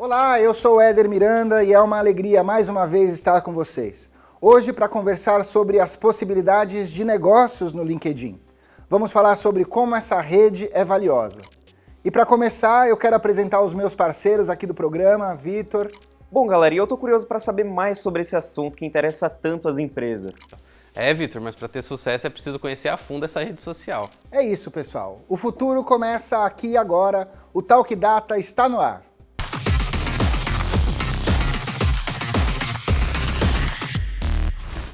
Olá, eu sou o Éder Miranda e é uma alegria mais uma vez estar com vocês. Hoje para conversar sobre as possibilidades de negócios no LinkedIn. Vamos falar sobre como essa rede é valiosa. E para começar, eu quero apresentar os meus parceiros aqui do programa, Vitor. Bom, galera, e eu tô curioso para saber mais sobre esse assunto que interessa tanto as empresas. Vitor, mas para ter sucesso é preciso conhecer a fundo essa rede social. É isso, pessoal. O futuro começa aqui e agora. O Talk Data está no ar.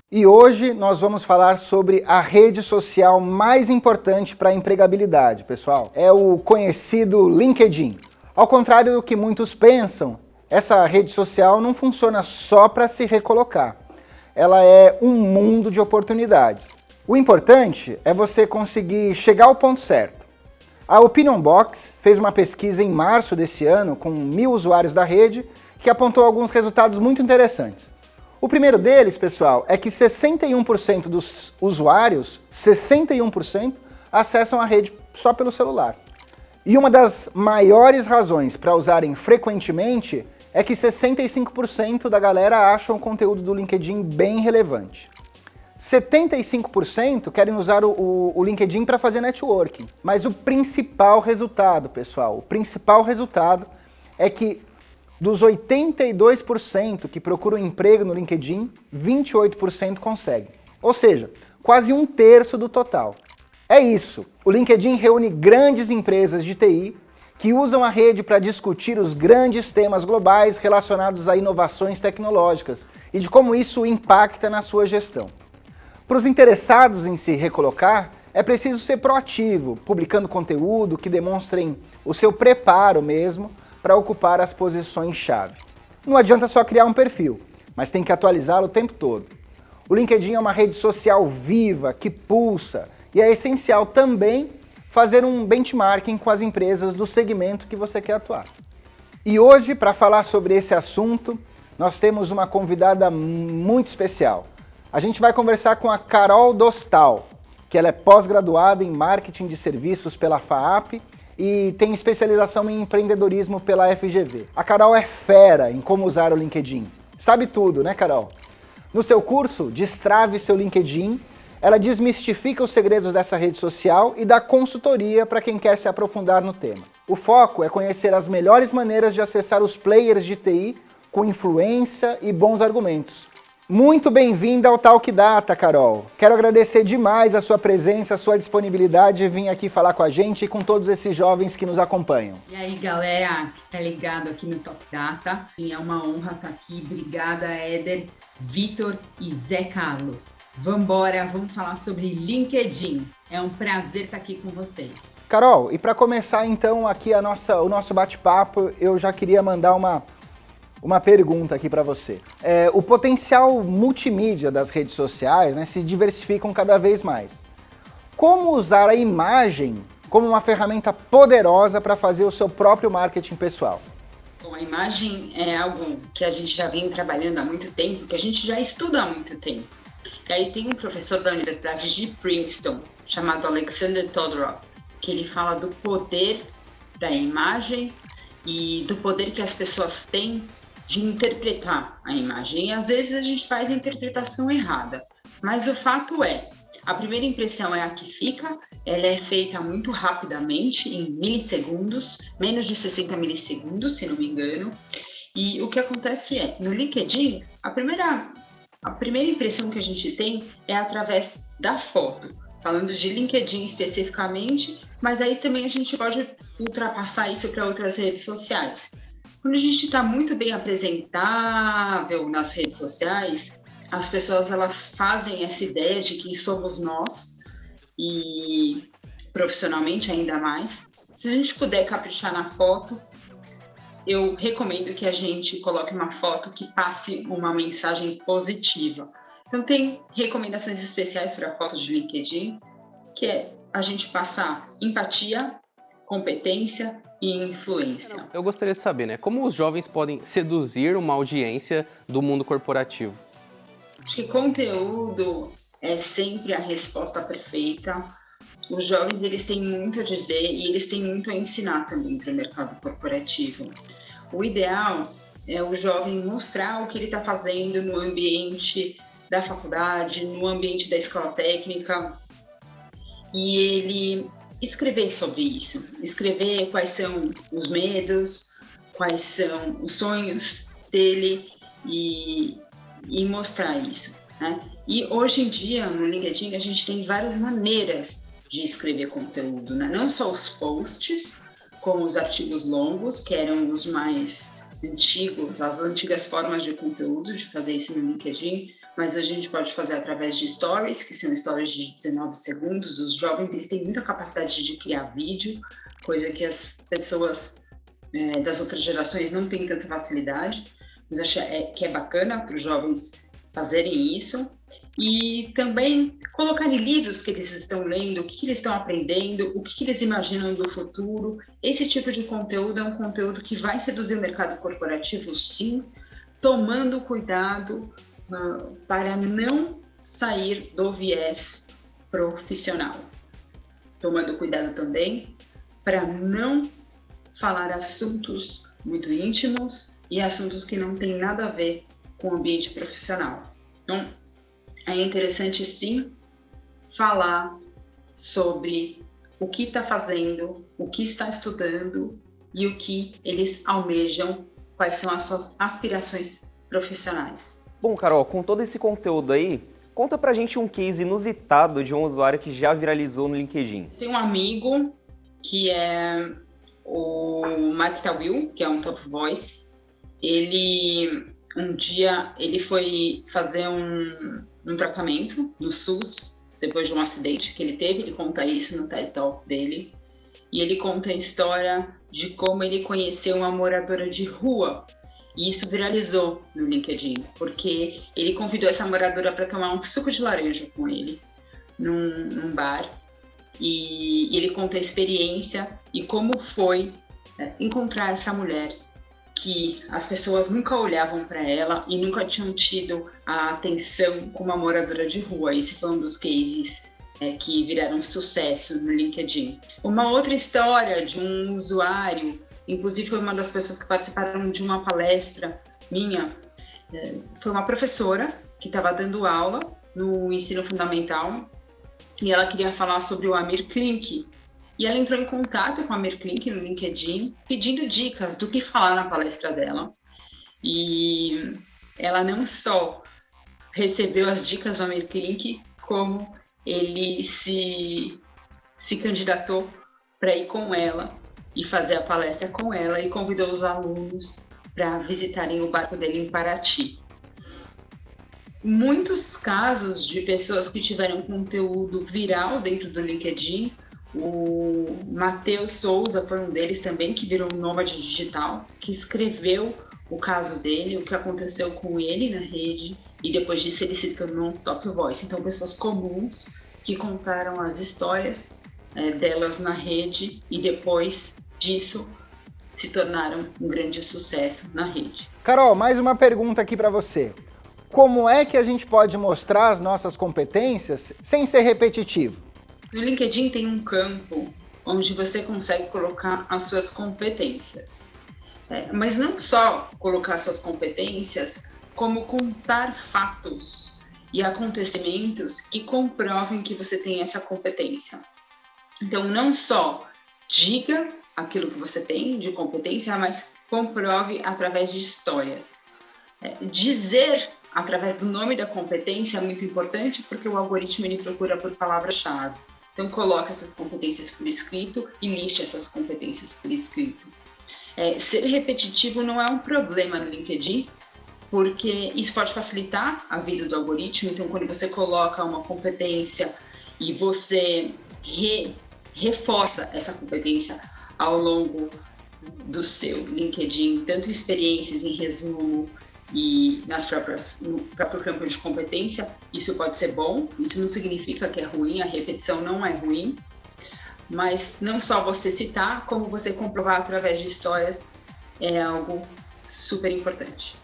E hoje nós vamos falar sobre a rede social mais importante para a empregabilidade, pessoal. É o conhecido LinkedIn. Ao contrário do que muitos pensam, essa rede social não funciona só para se recolocar. Ela é um mundo de oportunidades. O importante é você conseguir chegar ao ponto certo. A Opinion Box fez uma pesquisa em março desse ano com 1.000 usuários da rede que apontou alguns resultados muito interessantes. O primeiro deles, pessoal, é que 61% dos usuários, 61%, acessam a rede só pelo celular. E uma das maiores razões para usarem frequentemente é que 65% da galera acham o conteúdo do LinkedIn bem relevante. 75% querem usar o LinkedIn para fazer networking. Mas o principal resultado, pessoal, é que dos 82% que procuram emprego no LinkedIn, 28% conseguem. Ou seja, quase um terço do total. É isso, o LinkedIn reúne grandes empresas de TI que usam a rede para discutir os grandes temas globais relacionados a inovações tecnológicas e de como isso impacta na sua gestão. Para os interessados em se recolocar, é preciso ser proativo, publicando conteúdo que demonstrem o seu preparo mesmo para ocupar as posições-chave. Não adianta só criar um perfil, mas tem que atualizá-lo o tempo todo. O LinkedIn é uma rede social viva, que pulsa, e é essencial também fazer um benchmarking com as empresas do segmento que você quer atuar. E hoje, para falar sobre esse assunto, nós temos uma convidada muito especial. A gente vai conversar com a Carol Dostal, que ela é pós-graduada em Marketing de Serviços pela FAAP e tem especialização em empreendedorismo pela FGV. A Carol é fera em como usar o LinkedIn. Sabe tudo, né, Carol? No seu curso, Destrave seu LinkedIn, ela desmistifica os segredos dessa rede social e dá consultoria para quem quer se aprofundar no tema. O foco é conhecer as melhores maneiras de acessar os players de TI com influência e bons argumentos. Muito bem-vinda ao Talk Data, Carol. Quero agradecer demais a sua presença, a sua disponibilidade de vir aqui falar com a gente e com todos esses jovens que nos acompanham. E aí, galera que tá ligado aqui no Talk Data. É uma honra estar aqui. Obrigada, Éder, Vitor e Zé Carlos. Vambora, vamos falar sobre LinkedIn. É um prazer estar aqui com vocês. Carol, e para começar então aqui o nosso bate-papo, eu já queria mandar uma pergunta aqui para você. O potencial multimídia das redes sociais, né, se diversificam cada vez mais. Como usar a imagem como uma ferramenta poderosa para fazer o seu próprio marketing pessoal? Bom, a imagem é algo que a gente já vem trabalhando há muito tempo, que a gente já estuda há muito tempo. E aí tem um professor da Universidade de Princeton, chamado Alexander Todorov, que ele fala do poder da imagem e do poder que as pessoas têm de interpretar a imagem. E às vezes a gente faz a interpretação errada. Mas o fato é, a primeira impressão é a que fica, ela é feita muito rapidamente, em milissegundos, menos de 60 milissegundos, se não me engano. E o que acontece é, no LinkedIn, a primeira impressão que a gente tem é através da foto. Falando de LinkedIn especificamente, mas aí também a gente pode ultrapassar isso para outras redes sociais. Quando a gente está muito bem apresentável nas redes sociais, as pessoas elas fazem essa ideia de quem somos nós e profissionalmente ainda mais. Se a gente puder caprichar na foto, eu recomendo que a gente coloque uma foto que passe uma mensagem positiva. Então tem recomendações especiais para fotos de LinkedIn, que é a gente passar empatia, competência e influência. Eu gostaria de saber, né, como os jovens podem seduzir uma audiência do mundo corporativo? Acho que conteúdo é sempre a resposta perfeita. Os jovens eles têm muito a dizer e eles têm muito a ensinar também para o mercado corporativo. O ideal é o jovem mostrar o que ele está fazendo no ambiente da faculdade, no ambiente da escola técnica, e ele escrever sobre isso, escrever quais são os medos, quais são os sonhos dele e mostrar isso, né? E hoje em dia, no LinkedIn, a gente tem várias maneiras de escrever conteúdo, né? Não só os posts, como os artigos longos, que eram os mais antigos, as antigas formas de conteúdo, de fazer isso no LinkedIn, mas a gente pode fazer através de stories, que são stories de 19 segundos. Os jovens, eles têm muita capacidade de criar vídeo, coisa que as pessoas das outras gerações não têm tanta facilidade, mas acho que é bacana para os jovens fazerem isso. E também colocarem livros que eles estão lendo, o que eles estão aprendendo, o que eles imaginam do futuro. Esse tipo de conteúdo é um conteúdo que vai seduzir o mercado corporativo, sim, tomando cuidado para não sair do viés profissional. Tomando cuidado também para não falar assuntos muito íntimos e assuntos que não têm nada a ver com o ambiente profissional. Então, é interessante, sim, falar sobre o que está fazendo, o que está estudando e o que eles almejam, quais são as suas aspirações profissionais. Bom, Carol, com todo esse conteúdo aí, conta pra gente um case inusitado de um usuário que já viralizou no LinkedIn. Tem um amigo que é o Mike Tawil, que é um top voice. Um dia ele foi fazer um tratamento no SUS, depois de um acidente que ele teve. Ele conta isso no TED Talk dele. E ele conta a história de como ele conheceu uma moradora de rua. E isso viralizou no LinkedIn, porque ele convidou essa moradora para tomar um suco de laranja com ele num bar. E ele conta a experiência e como foi encontrar essa mulher que as pessoas nunca olhavam para ela e nunca tinham tido a atenção como uma moradora de rua. Esse foi um dos cases que viraram sucesso no LinkedIn. Uma outra história de um usuário, inclusive foi uma das pessoas que participaram de uma palestra minha, foi uma professora que estava dando aula no ensino fundamental e ela queria falar sobre o Amir Klink. E ela entrou em contato com a Amir Klink no LinkedIn, pedindo dicas do que falar na palestra dela. E ela não só recebeu as dicas do Amir Klink, como ele se candidatou para ir com ela e fazer a palestra com ela e convidou os alunos para visitarem o barco dele em Paraty. Muitos casos de pessoas que tiveram conteúdo viral dentro do LinkedIn. O Matheus Souza foi um deles também, que virou um nômade digital, que escreveu o caso dele, o que aconteceu com ele na rede, e depois disso ele se tornou um top voice. Então, pessoas comuns que contaram as histórias delas na rede e depois disso se tornaram um grande sucesso na rede. Carol, mais uma pergunta aqui para você. Como é que a gente pode mostrar as nossas competências sem ser repetitivo? No LinkedIn tem um campo onde você consegue colocar as suas competências. Mas não só colocar suas competências, como contar fatos e acontecimentos que comprovem que você tem essa competência. Então, não só diga aquilo que você tem de competência, mas comprove através de histórias. Dizer através do nome da competência é muito importante, porque o algoritmo ele procura por palavra-chave. Então, coloque essas competências por escrito e liste essas competências por escrito. Ser repetitivo não é um problema no LinkedIn, porque isso pode facilitar a vida do algoritmo. Então, quando você coloca uma competência e você reforça essa competência ao longo do seu LinkedIn, tanto experiências em resumo e no próprio campo de competência, isso pode ser bom. Isso não significa que é ruim, a repetição não é ruim, mas não só você citar, como você comprovar através de histórias é algo super importante.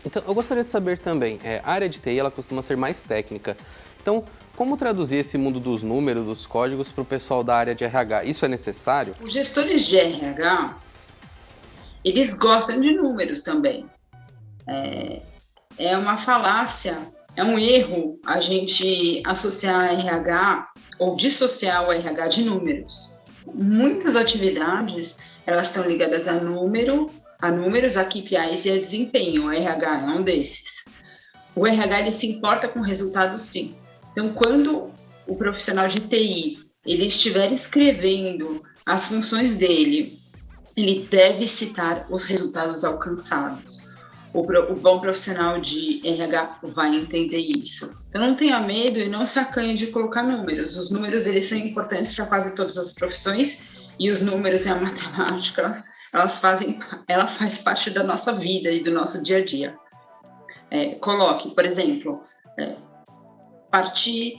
Então, eu gostaria de saber também, a área de TI ela costuma ser mais técnica, então como traduzir esse mundo dos números, dos códigos para o pessoal da área de RH? Isso é necessário? Os gestores de RH, eles gostam de números também. É uma falácia, é um erro a gente associar RH ou dissociar o RH de números. Muitas atividades, elas estão ligadas a números, a KPIs e a desempenho. O RH é um desses. O RH, ele se importa com resultados, sim. Então, quando o profissional de TI, ele estiver escrevendo as funções dele, ele deve citar os resultados alcançados. O bom profissional de RH vai entender isso. Então, não tenha medo e não se acanhe de colocar números. Os números, eles são importantes para quase todas as profissões, e os números e a matemática, ela faz parte da nossa vida e do nosso dia a dia. Coloque, por exemplo, partir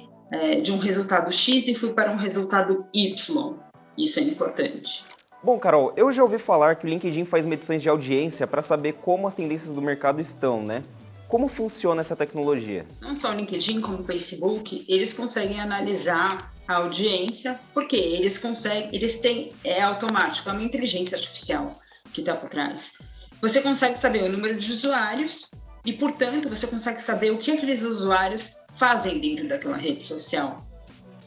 de um resultado X e fui para um resultado Y. Isso é importante. Bom, Carol, eu já ouvi falar que o LinkedIn faz medições de audiência para saber como as tendências do mercado estão, né? Como funciona essa tecnologia? Não só o LinkedIn, como o Facebook, eles conseguem analisar a audiência, porque eles têm, é automático, é uma inteligência artificial que está por trás. Você consegue saber o número de usuários e, portanto, você consegue saber o que aqueles usuários fazem dentro daquela rede social.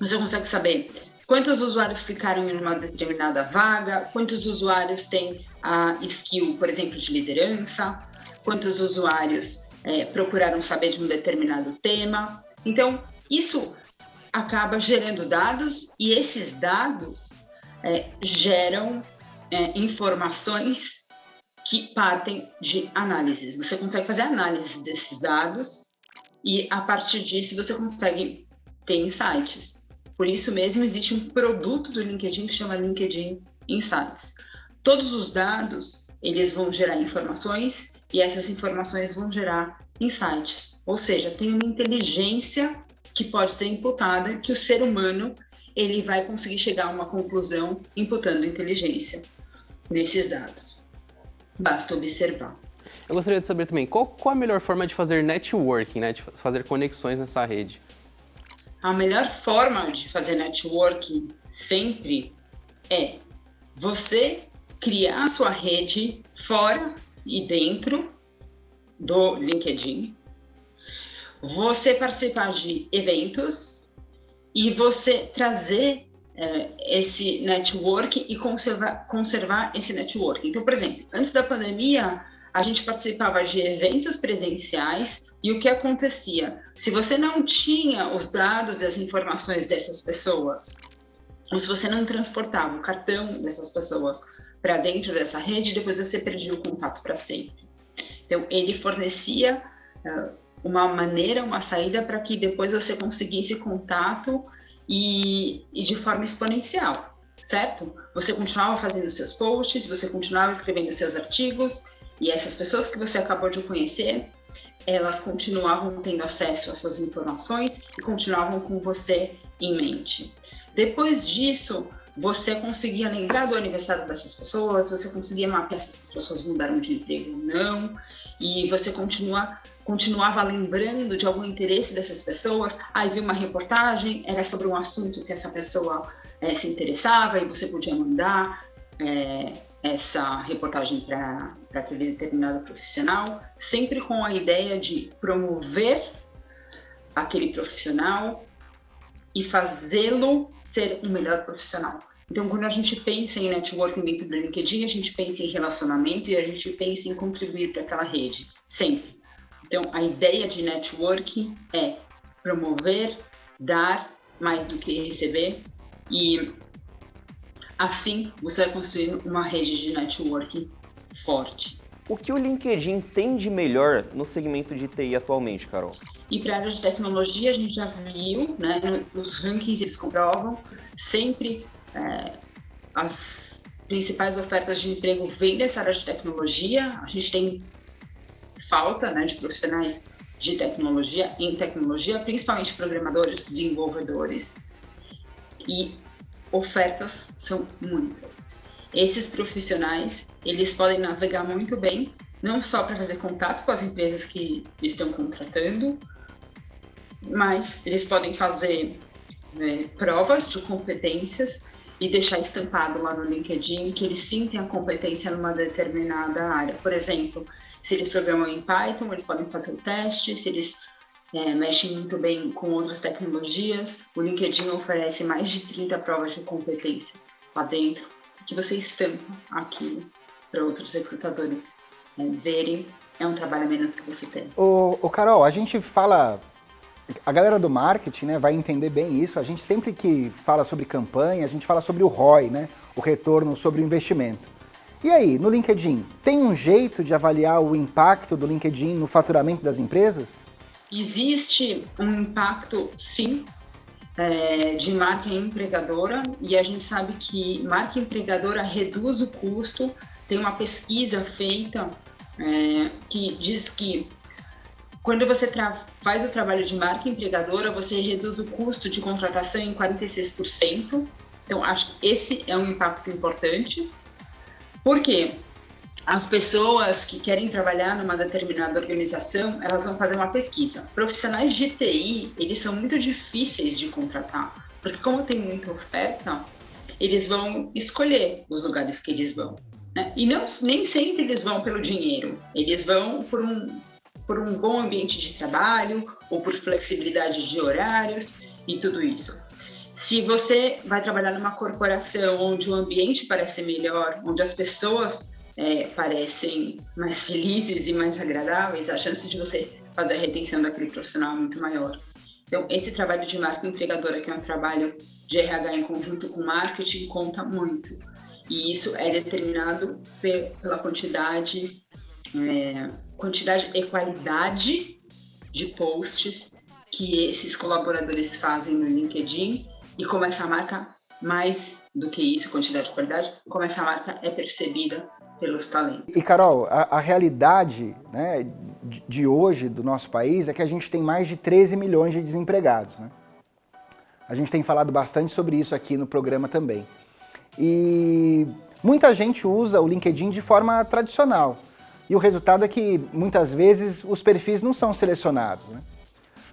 Você consegue saber quantos usuários clicaram em uma determinada vaga, quantos usuários têm a skill, por exemplo, de liderança, quantos usuários procuraram saber de um determinado tema. Então, isso acaba gerando dados, e esses dados geram informações que partem de análises. Você consegue fazer análise desses dados e, a partir disso, você consegue ter insights. Por isso mesmo, existe um produto do LinkedIn que chama LinkedIn Insights. Todos os dados, eles vão gerar informações, e essas informações vão gerar insights. Ou seja, tem uma inteligência que pode ser imputada, que o ser humano ele vai conseguir chegar a uma conclusão imputando inteligência nesses dados. Basta observar. Eu gostaria de saber também, qual a melhor forma de fazer networking, né, de fazer conexões nessa rede? A melhor forma de fazer networking sempre é você criar a sua rede fora e dentro do LinkedIn, você participar de eventos e você trazer esse network e conservar esse network. Então, por exemplo, antes da pandemia, a gente participava de eventos presenciais, e o que acontecia? Se você não tinha os dados e as informações dessas pessoas, ou se você não transportava o cartão dessas pessoas para dentro dessa rede, depois você perdia o contato para sempre. Então, ele fornecia uma maneira, uma saída para que depois você conseguisse contato e de forma exponencial, certo? Você continuava fazendo seus posts, você continuava escrevendo seus artigos, e essas pessoas que você acabou de conhecer, elas continuavam tendo acesso às suas informações e continuavam com você em mente. Depois disso, você conseguia lembrar do aniversário dessas pessoas, você conseguia mapear se essas pessoas mudaram de emprego ou não, e você continuava lembrando de algum interesse dessas pessoas. Aí viu uma reportagem, era sobre um assunto que essa pessoa se interessava, e você podia mandar essa reportagem para aquele determinado profissional, sempre com a ideia de promover aquele profissional e fazê-lo ser um melhor profissional. Então, quando a gente pensa em networking dentro do LinkedIn, a gente pensa em relacionamento e a gente pensa em contribuir para aquela rede, sempre. Então, a ideia de networking é promover, dar mais do que receber, e assim você vai construir uma rede de networking forte. O que o LinkedIn tem de melhor no segmento de TI atualmente, Carol? E para a área de tecnologia, a gente já viu, né, os rankings eles comprovam, sempre as principais ofertas de emprego vêm dessa área de tecnologia. A gente tem falta, né, de profissionais de tecnologia, em tecnologia, principalmente programadores, desenvolvedores, e ofertas são muitas. Esses profissionais, eles podem navegar muito bem, não só para fazer contato com as empresas que estão contratando, mas eles podem fazer provas de competências e deixar estampado lá no LinkedIn que eles sim têm a competência numa determinada área. Por exemplo, se eles programam em Python, eles podem fazer o teste, se eles mexem muito bem com outras tecnologias, o LinkedIn oferece mais de 30 provas de competência lá dentro, que você estampa aquilo para outros recrutadores verem, é um trabalho a menos que você tem. Ô Carol, a gente fala, a galera do marketing, né, vai entender bem isso, a gente sempre que fala sobre campanha, a gente fala sobre o ROI, né, o retorno sobre o investimento. E aí, no LinkedIn, tem um jeito de avaliar o impacto do LinkedIn no faturamento das empresas? Existe um impacto, sim, de marca empregadora, e a gente sabe que marca empregadora reduz o custo. Tem uma pesquisa feita que diz que quando você faz o trabalho de marca empregadora, você reduz o custo de contratação em 46%. Então, acho que esse é um impacto importante. Por quê? As pessoas que querem trabalhar numa determinada organização, elas vão fazer uma pesquisa. Profissionais de TI, eles são muito difíceis de contratar, porque como tem muita oferta, eles vão escolher os lugares que eles vão, né? E nem sempre eles vão pelo dinheiro, eles vão por um bom ambiente de trabalho, ou por flexibilidade de horários e tudo isso. Se você vai trabalhar numa corporação onde o ambiente parece melhor, onde as pessoas parecem mais felizes e mais agradáveis, a chance de você fazer a retenção daquele profissional é muito maior. Então, esse trabalho de marca empregadora, que é um trabalho de RH em conjunto com marketing, conta muito. E isso é determinado pela quantidade e qualidade de posts que esses colaboradores fazem no LinkedIn, e como essa marca, mais do que isso, quantidade e qualidade, como essa marca é percebida pelos talentos. E Carol, a realidade, né, de hoje do nosso país é que a gente tem mais de 13 milhões de desempregados, né? A gente tem falado bastante sobre isso aqui no programa também. E muita gente usa o LinkedIn de forma tradicional. E o resultado é que muitas vezes os perfis não são selecionados, né?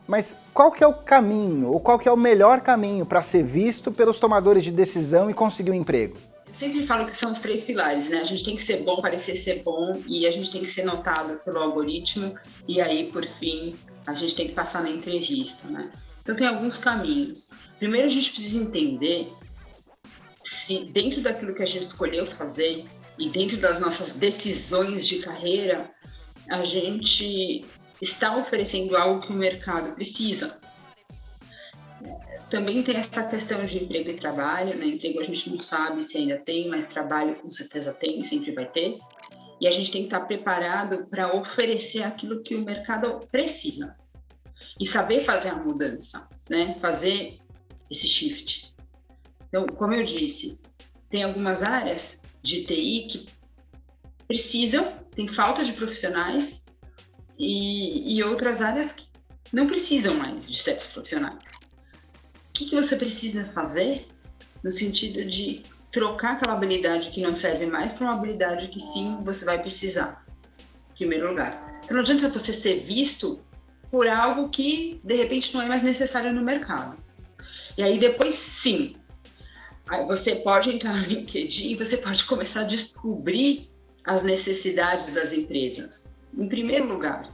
Mas qual que é o caminho, ou qual que é o melhor caminho para ser visto pelos tomadores de decisão e conseguir um emprego? Eu sempre falo que são os 3 pilares, né? A gente tem que ser bom, parecer ser bom, e a gente tem que ser notado pelo algoritmo, e aí, por fim, a gente tem que passar na entrevista, né? Então, tem alguns caminhos. Primeiro, a gente precisa entender se dentro daquilo que a gente escolheu fazer e dentro das nossas decisões de carreira, a gente está oferecendo algo que o mercado precisa. Também tem essa questão de emprego e trabalho, né? Emprego a gente não sabe se ainda tem, mas trabalho com certeza tem, sempre vai ter. E a gente tem que estar preparado para oferecer aquilo que o mercado precisa. E saber fazer a mudança, né? Fazer esse shift. Então, como eu disse, tem algumas áreas de TI que precisam, tem falta de profissionais, e outras áreas que não precisam mais de certos profissionais. O que você precisa fazer no sentido de trocar aquela habilidade que não serve mais para uma habilidade que sim você vai precisar, em primeiro lugar. Então não adianta você ser visto por algo que de repente não é mais necessário no mercado. E aí depois sim, aí você pode entrar no LinkedIn e você pode começar a descobrir as necessidades das empresas. Em primeiro lugar.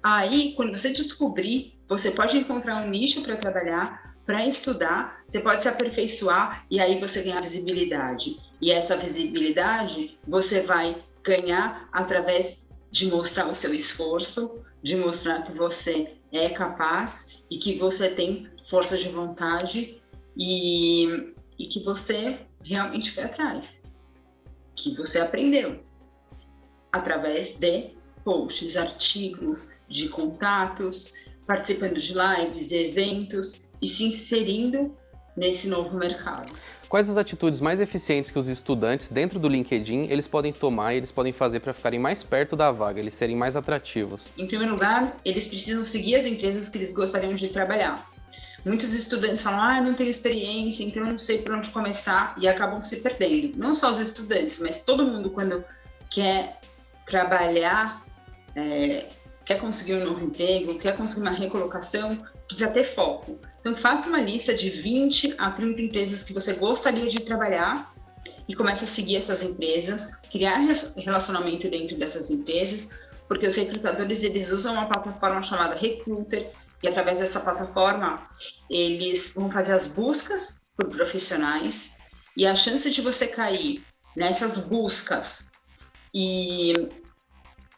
Aí, quando você descobrir, você pode encontrar um nicho para trabalhar, para estudar, você pode se aperfeiçoar e aí você ganhar visibilidade. E essa visibilidade você vai ganhar através de mostrar o seu esforço, de mostrar que você é capaz e que você tem força de vontade e que você realmente foi atrás, que você aprendeu através de posts, artigos, de contatos, participando de lives e eventos e se inserindo nesse novo mercado. Quais as atitudes mais eficientes que os estudantes dentro do LinkedIn eles podem tomar e eles podem fazer para ficarem mais perto da vaga, eles serem mais atrativos? Em primeiro lugar, eles precisam seguir as empresas que eles gostariam de trabalhar. Muitos estudantes falam, não tenho experiência, então eu não sei por onde começar, e acabam se perdendo. Não só os estudantes, mas todo mundo, quando quer trabalhar, quer conseguir um novo emprego, quer conseguir uma recolocação, precisa ter foco. Então, faça uma lista de 20 a 30 empresas que você gostaria de trabalhar e comece a seguir essas empresas, criar relacionamento dentro dessas empresas, porque os recrutadores, eles usam uma plataforma chamada Recruiter, e através dessa plataforma, eles vão fazer as buscas por profissionais, e a chance de você cair nessas buscas e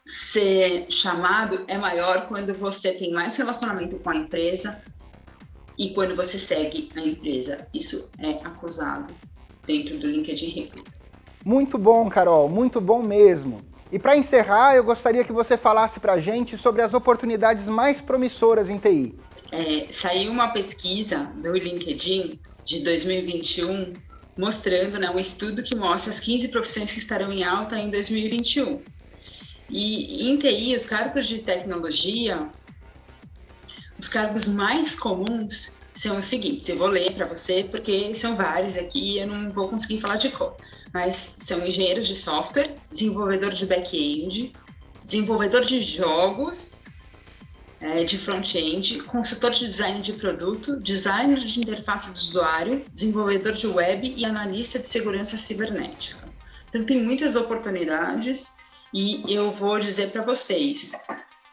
ser chamado é maior quando você tem mais relacionamento com a empresa e quando você segue a empresa. Isso é acusado dentro do LinkedIn Recruiter. Muito bom, Carol, muito bom mesmo. E para encerrar, eu gostaria que você falasse para a gente sobre as oportunidades mais promissoras em TI. Saiu uma pesquisa do LinkedIn de 2021 mostrando, né, um estudo que mostra as 15 profissões que estarão em alta em 2021. E em TI, os cargos de tecnologia, os cargos mais comuns são os seguintes. Eu vou ler para você porque são vários aqui e eu não vou conseguir falar de cor. Mas são engenheiros de software, desenvolvedor de back-end, desenvolvedor de jogos, de front-end, consultor de design de produto, designer de interface do usuário, desenvolvedor de web e analista de segurança cibernética. Então, tem muitas oportunidades e eu vou dizer para vocês,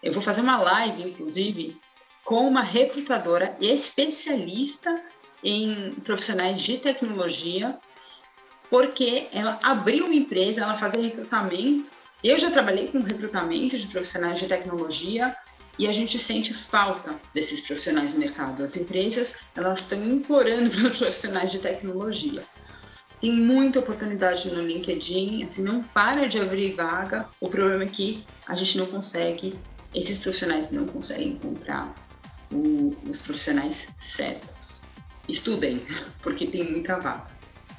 eu vou fazer uma live, inclusive, com uma recrutadora especialista em profissionais de tecnologia, porque ela abriu uma empresa, ela fazia recrutamento. Eu já trabalhei com recrutamento de profissionais de tecnologia e a gente sente falta desses profissionais no mercado. As empresas, elas estão implorando pelos profissionais de tecnologia. Tem muita oportunidade no LinkedIn, assim, não para de abrir vaga. O problema é que a gente não consegue, esses profissionais não conseguem encontrar os profissionais certos. Estudem, porque tem muita vaga.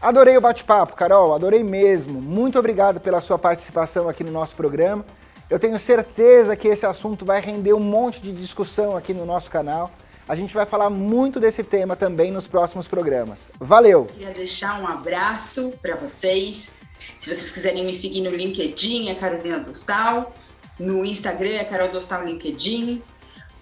Adorei o bate-papo, Carol, adorei mesmo. Muito obrigado pela sua participação aqui no nosso programa. Eu tenho certeza que esse assunto vai render um monte de discussão aqui no nosso canal. A gente vai falar muito desse tema também nos próximos programas. Valeu! Queria deixar um abraço para vocês. Se vocês quiserem me seguir no LinkedIn, é Carolina Dostal. No Instagram, é Carol Dostal LinkedIn.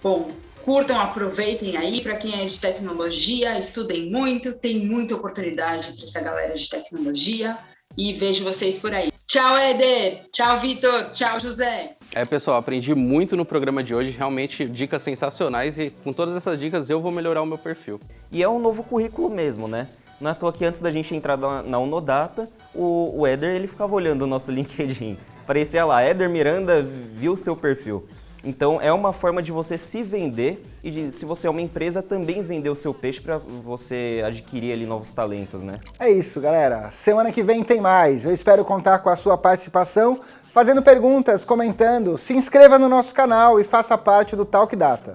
Bom, curtam, aproveitem aí. Para quem é de tecnologia, estudem muito. Tem muita oportunidade para essa galera de tecnologia. E vejo vocês por aí. Tchau, Éder! Tchau, Vitor! Tchau, José! Pessoal, aprendi muito no programa de hoje, realmente dicas sensacionais e com todas essas dicas eu vou melhorar o meu perfil. E é um novo currículo mesmo, né? Não é à toa que antes da gente entrar na Unodata, o Éder ele ficava olhando o nosso LinkedIn. Parecia lá, Éder Miranda viu o seu perfil. Então é uma forma de você se vender e se você é uma empresa também vender o seu peixe para você adquirir ali novos talentos, né? É isso, galera. Semana que vem tem mais. Eu espero contar com a sua participação, fazendo perguntas, comentando. Se inscreva no nosso canal e faça parte do Talk Data.